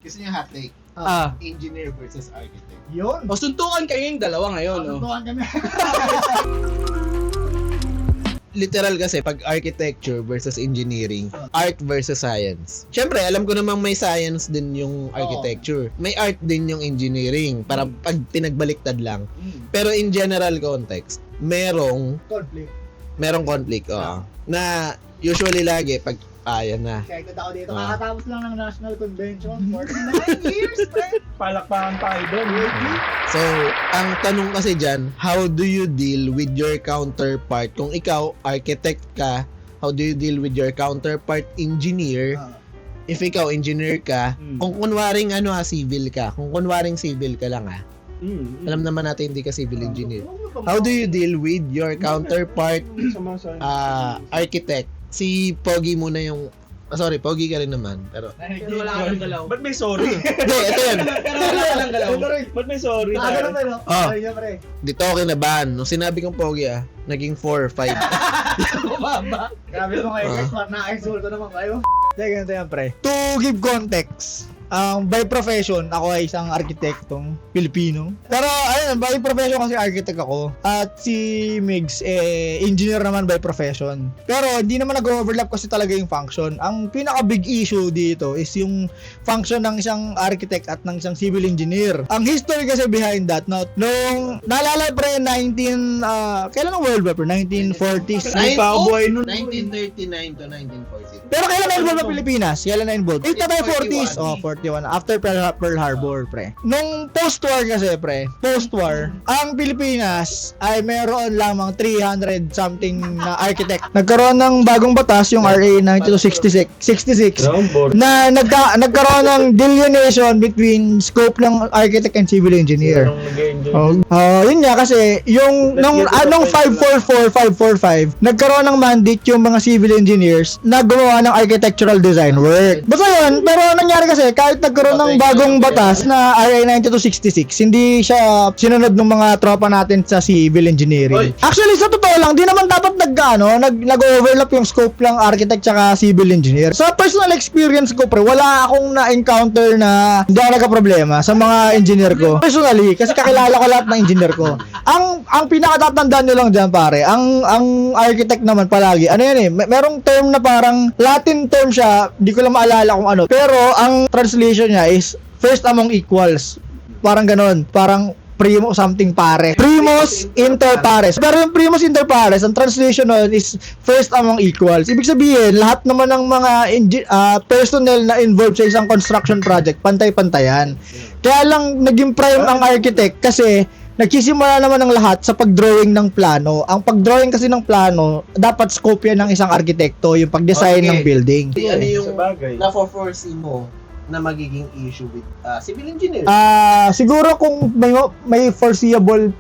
Gusto niyo hot take? Engineer versus architect. Yun. O suntukan kayo yung dalawa ngayon, no? Tuntukan kami. Literal kasi pag architecture versus engineering, art versus science. Siyempre, alam ko namang may science din yung architecture. May art din yung engineering para pag pinagbaliktad lang. Pero in general context, merong conflict, na usually lagi pag yan na. Excited ako dito. Kakatapos lang ng National Convention. 49 years, pre. Palakpakan tayo doon. So, ang tanong kasi dyan, how do you deal with your counterpart? Kung ikaw, architect ka, how do you deal with your counterpart engineer? If ikaw, engineer ka, kung kunwaring civil ka, kung kunwaring civil ka lang alam naman natin hindi ka civil engineer. How do you deal with your counterpart architect? Si Pogi muna yung sorry, Pogi ka rin naman. Pero wala ka ng galaw. Ba't may sorry? hindi, ito yun. Pero wala ka ng galaw. Ba't may sorry? Nakagano tayo. Sorry niya, pre. Dito ako kinabahan. Nung sinabi kong Pogi naging 4, 5. Bumaba. Grabe mo kayo guys, nakaka-insulto naman kayo. Hindi, ganito yan, pre. To give context, by profession, ako ay isang arkitektong Pilipino. Pero, ayun, by profession kasi architect ako. At si Migs, engineer naman by profession. Pero, hindi naman nag-overlap kasi talaga yung function. Ang pinaka-big issue dito is yung function ng isang architect at ng isang civil engineer. Ang history kasi behind that, nung, naalala pre, kailan ang World War? 1940s? Pa ako buhay nun. 1939 to 1940. Pero kailan na-involve ang Pilipinas? Kailan na-involve? 40s. 41. After Pearl Harbor, pre. Nung post-war kasi, pre. Post-war, ang Pilipinas ay meron lamang 300 something na architect. Nagkaroon ng bagong batas, yung RA 9266, na nagkaroon ng delineation between scope ng architect and civil engineer. Yun nga kasi, yung nung 544, 545, nagkaroon ng mandate yung mga civil engineers na gumawa ng architectural design work. Basta yun, pero nangyari kasi, kahit nagkaroon ng bagong batas na RA 9266, hindi siya sinunod ng mga tropa natin sa civil engineering. Actually, sa totoo lang, di naman dapat nag-overlap yung scope ng architect tsaka civil engineer. Sa personal experience ko, pre, wala akong na-encounter na hindi ako nagka-problema sa mga engineer ko. Personally, kasi kakilala ko lahat ng engineer ko. Ang pinakatatandaan nyo lang dyan, pare, ang architect naman palagi, merong term na parang Latin term siya, di ko lang maalala kung ano, pero ang translation niya is first among equals. Parang ganon, parang primo something pare. Primus inter pares. Pero yung primus inter pares, ang translation nun is first among equals. Ibig sabihin, lahat naman ng mga personnel na involved sa isang construction project, pantay-pantayan. Kaya lang naging prime ang architect kasi nagsisimula naman ng lahat sa pag-drawing ng plano. Ang pag-drawing kasi ng plano, dapat scope yan ng isang arkitekto, yung pag-design ng building. Ano yung na-foresee mo na magiging issue with civil engineer? Siguro kung may foreseeable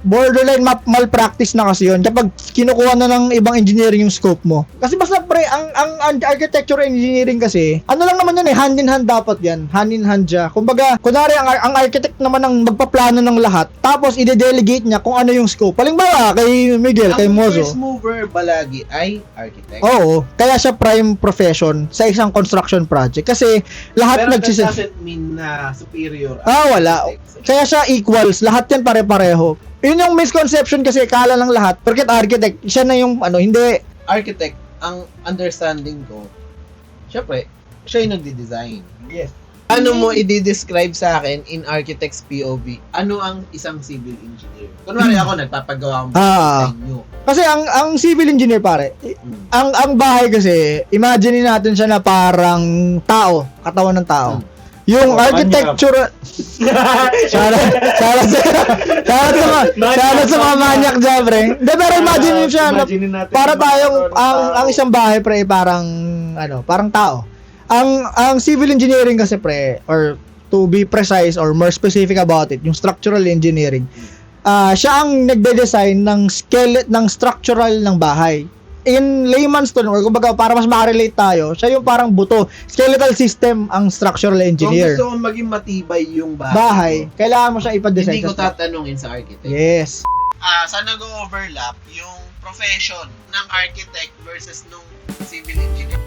borderline malpractice na kasi yun kapag kinukuha na ng ibang engineering yung scope mo. Kasi basta pre, ang architecture engineering kasi, lang naman yun hand in hand dapat yan. Hand in hand siya. Kumbaga, kunwari ang architect naman ang magpaplano ng lahat, tapos ide-delegate niya kung ano yung scope. Halimbawa, kay Miguel, kay Mozo. Ang first mover balagi ay architect. Oo, kaya siya prime profession sa isang construction project. Kasi lahat Pero that doesn't mean na superior. Wala. Kaya siya equals, lahat yan pare-pareho. Yun yung misconception kasi kala ng lahat, porket architect, siya na yung hindi. Architect, ang understanding ko, syempre, siya yung nagdi-design. Yes. Ano mo i-describe sa akin in architect's POV? Ano ang isang civil engineer? Kunwari ako, nagpapagawa ng design nyo. Kasi ang civil engineer pare, ang bahay kasi, imagine natin siya na parang tao, katawan ng tao. Yung architecture Sana sa mga manyak dyan, pre. Hindi, pero imagine siya para tayong ang isang bahay, pre, parang tao. Ang civil engineering kasi, pre, or to be precise or more specific about it, yung structural engineering, siya ang nagde-design ng structural ng bahay. In layman's terms, or kumbaga para mas makarelate tayo, siya yung parang buto. Skeletal system ang structural engineer. Kung gusto mong maging matibay yung bahay, kailangan mo siya ipa-design. Hindi ko tatanungin sa architect. Yes. Saan nag-overlap yung profession ng architect versus nung civil engineer?